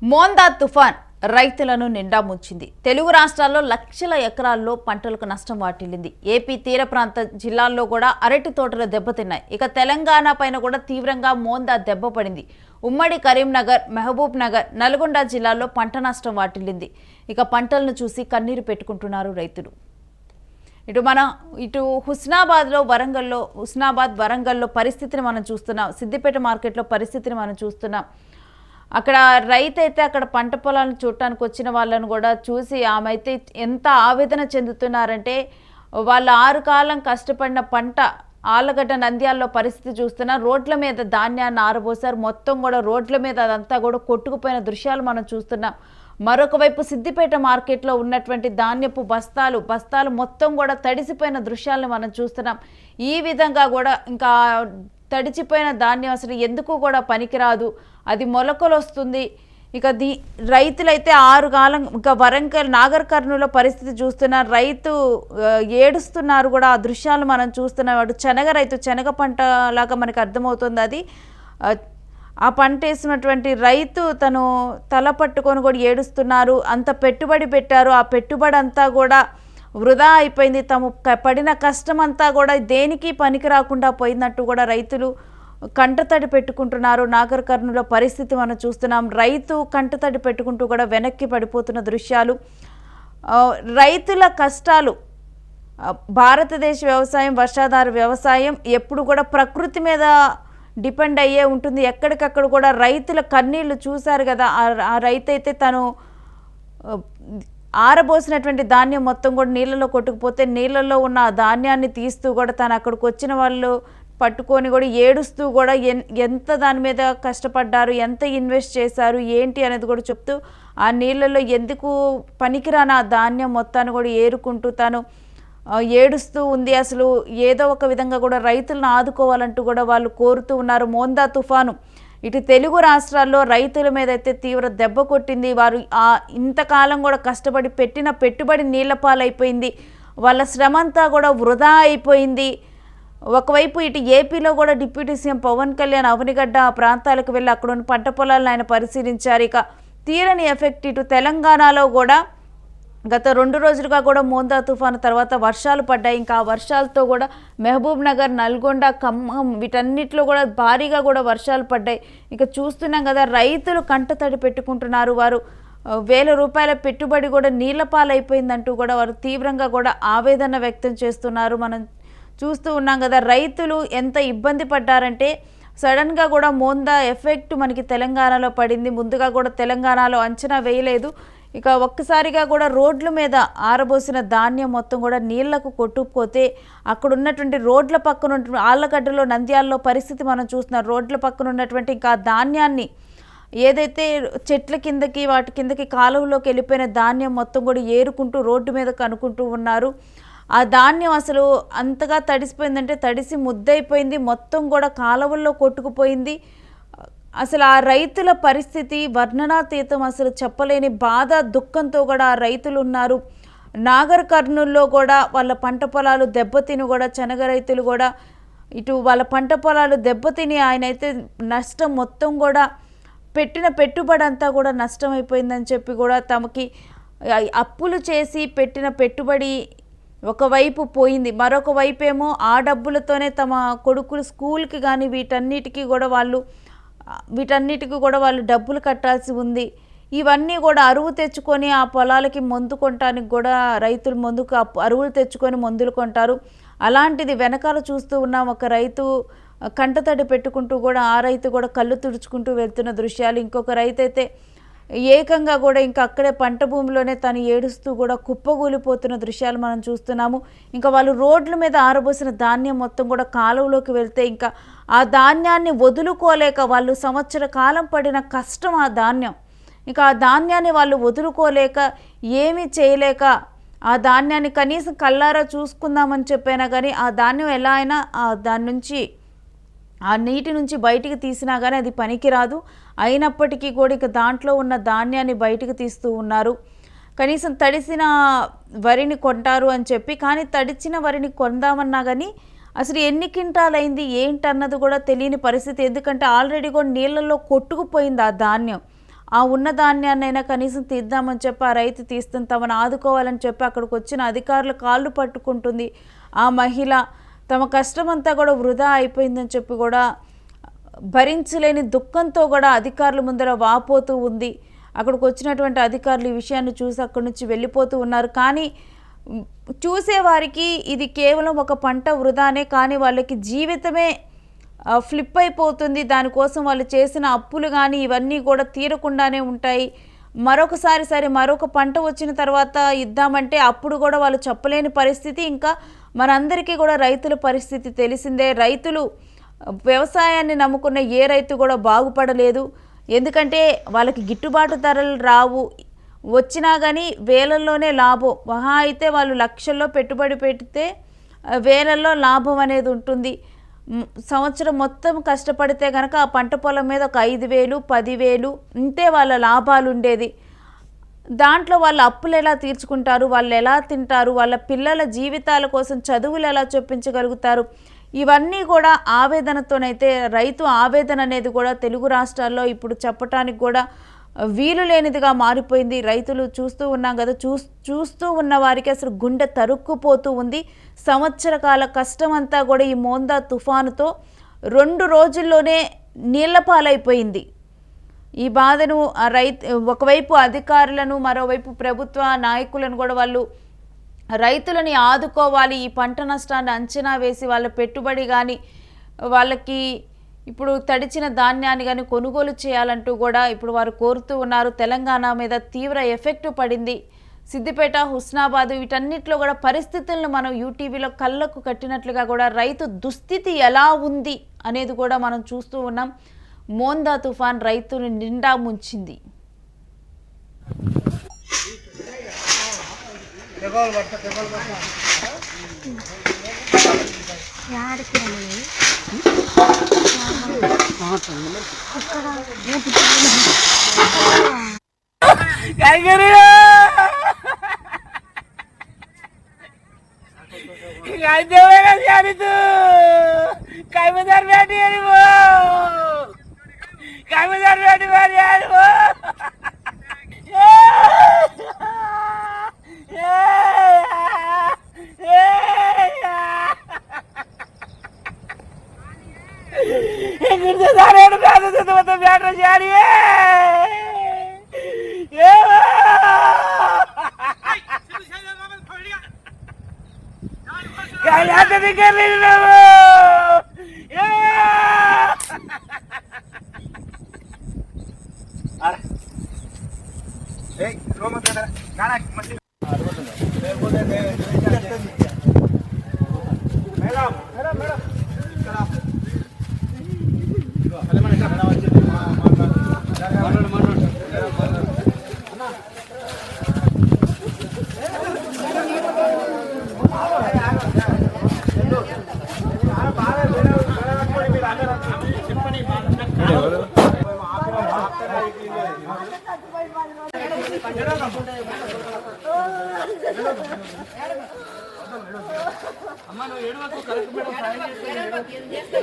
మోందా తుఫాన్ రైతులను నిండా ముంచింది. తెలుగు రాష్ట్రాల్లో లక్షల ఎకరాల్లో పంటలకు నష్టం వాటిల్లింది. ఏపీ తీర ప్రాంత జిల్లాల్లో కూడా అరటి తోటలు దెబ్బతిన్నాయి. ఇక తెలంగాణ పైన కూడా తీవ్రంగా మోందా దెబ్బపడింది. ఉమ్మడి కరీంనగర్, మహబూబ్ నగర్, నల్గొండ జిల్లాల్లో పంట నష్టం వాటిల్లింది. ఇక పంటలను చూసి కన్నీరు పెట్టుకుంటున్నారు రైతులు. ఇటు హుస్నాబాద్ వరంగల్లో పరిస్థితిని మనం చూస్తున్నాం. సిద్దిపేట మార్కెట్లో పరిస్థితిని మనం చూస్తున్నాం. అక్కడ రైతు అయితే అక్కడ పంట పొలాలను చూడటానికి వచ్చిన వాళ్ళను కూడా చూసి ఆమె అయితే ఎంత ఆవేదన చెందుతున్నారంటే, వాళ్ళు 6 కాలం కష్టపడిన పంట ఆలగడ్డ నంద్యాలలో పరిస్థితి చూస్తున్నా. రోడ్ల మీద ధాన్యాన్ని ఆరబోసారు. మొత్తం కూడా రోడ్ల మీద అదంతా కూడా కొట్టుకుపోయిన దృశ్యాలు మనం చూస్తున్నాం. మరొక వైపు సిద్దిపేట మార్కెట్లో ఉన్నటువంటి ధాన్యపు బస్తాలు మొత్తం కూడా తడిసిపోయిన దృశ్యాలను మనం చూస్తున్నాం. ఈ విధంగా కూడా ఇంకా తడిచిపోయిన ధాన్యం అసలు ఎందుకు కూడా పనికిరాదు, అది మొలకలు వస్తుంది. ఇక రైతులైతే 6 కాలం ఇంకా వరంగల్, నాగర్ కర్నూలు పరిస్థితి చూస్తున్నారు. రైతు ఏడుస్తున్నారు కూడా. ఆ దృశ్యాలు మనం చూస్తున్నాం. వాడు శనగ పంట లాగా మనకు అర్థమవుతుంది. అది ఆ పంట వేసినటువంటి రైతు తను తల పట్టుకొని కూడా ఏడుస్తున్నారు. అంత పెట్టుబడి పెట్టారు, ఆ పెట్టుబడి అంతా కూడా వృధా అయిపోయింది. తాము పడిన కష్టం అంతా కూడా దేనికి పనికి రాకుండా పోయినట్టు కూడా రైతులు కంటతడి పెట్టుకుంటున్నారు. నాగర్ కర్నూలు పరిస్థితి మనం చూస్తున్నాం. రైతు కంటతడి పెట్టుకుంటూ కూడా వెనక్కి పడిపోతున్న దృశ్యాలు. రైతుల కష్టాలు, భారతదేశ వ్యవసాయం, వర్షాధార వ్యవసాయం ఎప్పుడు కూడా ప్రకృతి మీద డిపెండ్ అయ్యే ఉంటుంది. ఎక్కడికక్కడ కూడా రైతుల కన్నీళ్లు చూశారు కదా. ఆ రైతు అయితే తను ఆరబోసినటువంటి ధాన్యం మొత్తం కూడా నీళ్ళలో కొట్టుకుపోతే నీళ్ళల్లో ఉన్న ఆ ధాన్యాన్ని తీస్తూ కూడా తను అక్కడికి వచ్చిన వాళ్ళు పట్టుకొని కూడా ఏడుస్తూ కూడా ఎంత దాని మీద కష్టపడ్డారు, ఎంత ఇన్వెస్ట్ చేశారు ఏంటి అనేది కూడా చెప్తూ ఆ నీళ్ళల్లో ఎందుకు పనికిరాని ఆ ధాన్యం మొత్తాన్ని కూడా ఏరుకుంటూ తను ఏడుస్తూ ఉంది. అసలు ఏదో ఒక విధంగా కూడా రైతులను ఆదుకోవాలంటూ కూడా వాళ్ళు కోరుతూ ఉన్నారు. మోందా తుఫాను ఇటు తెలుగు రాష్ట్రాల్లో రైతుల మీద అయితే తీవ్ర దెబ్బ కొట్టింది. వారు ఇంతకాలం కూడా కష్టపడి పెట్టిన పెట్టుబడి నీళ్ల పాలైపోయింది. వాళ్ళ శ్రమంతా కూడా వృధా అయిపోయింది. ఒకవైపు ఇటు ఏపీలో కూడా డిప్యూటీ సీఎం పవన్ కళ్యాణ్ అవనిగడ్డ ప్రాంతాలకు వెళ్ళి అక్కడ ఉన్న పంట పొలాలను ఆయన పరిశీలించారు. ఇక తీరని ఎఫెక్ట్ ఇటు తెలంగాణలో కూడా గత 2 రోజులుగా కూడా మోందా తుఫాను తర్వాత వర్షాలు పడ్డాయి. ఇంకా ఆ వర్షాలతో కూడా మహబూబ్ నగర్, నల్గొండ, ఖమ్మం వీటన్నిటిలో కూడా భారీగా కూడా వర్షాలు పడ్డాయి. ఇక చూస్తున్నాం కదా, రైతులు కంటతడి పెట్టుకుంటున్నారు. వారు వేల రూపాయల పెట్టుబడి కూడా నీళ్ల పాలైపోయిందంటూ కూడా వారు తీవ్రంగా కూడా ఆవేదన వ్యక్తం చేస్తున్నారు. మనం చూస్తూ ఉన్నాం కదా, రైతులు ఎంత ఇబ్బంది పడ్డారంటే సడన్గా కూడా మోందా ఎఫెక్ట్ మనకి తెలంగాణలో పడింది. ముందుగా కూడా తెలంగాణలో అంచనా వేయలేదు. ఇక ఒక్కసారిగా కూడా రోడ్ల మీద ఆరబోసిన ధాన్యం మొత్తం కూడా నీళ్లకు కొట్టుకుపోతే అక్కడ ఉన్నటువంటి రోడ్ల పక్కన ఆళ్ళగడ్డలో, నంద్యాలలో పరిస్థితి మనం చూస్తున్నాం. రోడ్ల పక్కన ఉన్నటువంటి ఇంకా ధాన్యాన్ని ఏదైతే చెట్ల కిందకి వాటి కిందకి కాలువలోకి వెళ్ళిపోయిన ధాన్యం మొత్తం కూడా ఏరుకుంటూ రోడ్డు మీద కనుక్కుంటూ ఉన్నారు. ఆ ధాన్యం అసలు అంతగా తడిసిపోయిందంటే తడిసి ముద్దయిపోయింది. మొత్తం కూడా కాలువల్లో కొట్టుకుపోయింది. అసలు ఆ రైతుల పరిస్థితి వర్ణనాతీతం. అసలు చెప్పలేని బాధ, దుఃఖంతో కూడా ఆ రైతులు ఉన్నారు. నాగర్ కర్నూల్లో కూడా వాళ్ళ పంట పొలాలు దెబ్బతిని కూడా శనగ రైతులు కూడా ఇటు వాళ్ళ పంట పొలాలు దెబ్బతిని ఆయన అయితే నష్టం మొత్తం కూడా పెట్టిన పెట్టుబడి అంతా కూడా నష్టమైపోయిందని చెప్పి కూడా తమకి అప్పులు చేసి పెట్టిన పెట్టుబడి ఒకవైపు పోయింది. మరొక వైపు ఏమో ఆ డబ్బులతోనే తమ కొడుకులు స్కూల్కి కానీ వీటన్నిటికీ కూడా వాళ్ళు డబ్బులు కట్టాల్సి ఉంది. ఇవన్నీ కూడా అరువు తెచ్చుకొని ఆ పొలాలకి మందు కొనటానికి కూడా రైతులు ముందుకు అరువులు తెచ్చుకొని మందులు కొంటారు. అలాంటిది వెనకాల చూస్తూ ఉన్నాం. ఒక రైతు కంటతడి పెట్టుకుంటూ కూడా ఆ రైతు కూడా కళ్ళు తుడుచుకుంటూ వెళ్తున్న దృశ్యాలు. ఇంకొక రైతు అయితే ఏకంగా కూడా ఇంకా అక్కడే పంట భూమిలోనే తను ఏడుస్తూ కూడా కుప్పగూలిపోతున్న దృశ్యాలు మనం చూస్తున్నాము. ఇంకా వాళ్ళు రోడ్ల మీద ఆరబోసిన ధాన్యం మొత్తం కూడా కాలువలోకి వెళ్తే ఇంకా ఆ ధాన్యాన్ని వదులుకోలేక వాళ్ళు సంవత్సర కాలం పడిన కష్టం ఆ ధాన్యం. ఇంకా ఆ ధాన్యాన్ని వాళ్ళు వదులుకోలేక ఏమీ చేయలేక ఆ ధాన్యాన్ని కనీసం కళ్ళారా చూసుకుందామని చెప్పైనా కానీ ఆ ధాన్యం ఎలా అయినా దాని నుంచి ఆ నీటి నుంచి బయటికి తీసినా కానీ అది పనికిరాదు. అయినప్పటికీ కూడా ఇక దాంట్లో ఉన్న ధాన్యాన్ని బయటికి తీస్తూ ఉన్నారు. కనీసం తడిసిన వరిని కొంటారు అని చెప్పి, కానీ తడిచిన వరిని కొందామన్నా కానీ అసలు ఎన్ని క్వింటాలైంది ఏంటన్నది కూడా తెలియని పరిస్థితి. ఎందుకంటే ఆల్రెడీ కూడా నీళ్ళల్లో కొట్టుకుపోయింది ఆ ధాన్యం. ఆ ఉన్న ధాన్యాన్నైనా కనీసం తీద్దామని చెప్పి ఆ రైతు తీస్తుంది, తమను ఆదుకోవాలని చెప్పి అక్కడికి వచ్చిన అధికారుల కాళ్ళు పట్టుకుంటుంది. ఆ మహిళ తమ కష్టమంతా కూడా వృధా అయిపోయిందని చెప్పి కూడా భరించలేని దుఃఖంతో కూడా అధికారుల ముందర వాపోతూ ఉంది. అక్కడికి వచ్చినటువంటి అధికారులు ఈ విషయాన్ని చూసి అక్కడి నుంచి వెళ్ళిపోతూ ఉన్నారు. కానీ చూసేవారికి ఇది కేవలం ఒక పంట వృధానే, కానీ వాళ్ళకి జీవితమే ఫ్లిప్ అయిపోతుంది. దానికోసం వాళ్ళు చేసిన అప్పులు కానీ ఇవన్నీ కూడా తీరకుండానే ఉంటాయి. మరొక పంట వచ్చిన తర్వాత ఇద్దామంటే అప్పుడు కూడా వాళ్ళు చెప్పలేని పరిస్థితి. ఇంకా మనందరికీ కూడా రైతుల పరిస్థితి తెలిసిందే. రైతులు వ్యవసాయాన్ని నమ్ముకున్న ఏ రైతు కూడా బాగుపడలేదు. ఎందుకంటే వాళ్ళకి గిట్టుబాటు ధరలు రావు, వచ్చినా కానీ వేలల్లోనే లాభం. మహా అయితే వాళ్ళు లక్షల్లో పెట్టుబడి పెడితే వేలల్లో లాభం అనేది ఉంటుంది. సంవత్సరం మొత్తం కష్టపడితే కనుక ఆ పంట పొలం మీద ఒక 5,000, 10,000 ఇంతే వాళ్ళ లాభాలు ఉండేది. దాంట్లో వాళ్ళ అప్పులు ఎలా తీర్చుకుంటారు, వాళ్ళు ఎలా తింటారు, వాళ్ళ పిల్లల జీవితాల కోసం చదువులు ఎలా చెప్పించగలుగుతారు, ఇవన్నీ కూడా ఆవేదనతోనైతే రైతు ఆవేదన అనేది కూడా తెలుగు రాష్ట్రాల్లో ఇప్పుడు చెప్పటానికి కూడా వీలు లేనిదిగా మారిపోయింది. రైతులు చూస్తూ ఉన్నాం కదా, చూస్తూ ఉన్న వారికి అసలు గుండె తరుక్కుపోతూ ఉంది. సంవత్సర కాల కష్టం అంతా కూడా ఈ మోందా తుఫానుతో 2 రోజుల్లోనే నీళ్ల పాలైపోయింది. ఈ బాధను ఒకవైపు అధికారులను, మరోవైపు ప్రభుత్వ నాయకులను కూడా వాళ్ళు రైతులని ఆదుకోవాలి, ఈ పంట నష్టాన్ని అంచనా వేసి వాళ్ళ పెట్టుబడి కానీ వాళ్ళకి ఇప్పుడు తడిచిన ధాన్యాన్ని కానీ కొనుగోలు చేయాలంటూ కూడా ఇప్పుడు వారు కోరుతూ ఉన్నారు. తెలంగాణ మీద తీవ్ర ఎఫెక్ట్ పడింది. సిద్దిపేట, హుస్నాబాద్ వీటన్నిటిలో కూడా పరిస్థితులను మనం యూటీవీలో కళ్ళకు కట్టినట్లుగా కూడా రైతు దుస్థితి ఎలా ఉంది అనేది కూడా మనం చూస్తూ ఉన్నాం. మోందా తుఫాన్ రైతుని నిండా ముంచింది. అమ్మ నువ్వు ఏడు వరకు కరెక్ట్ మేడం సాయం చేస్తే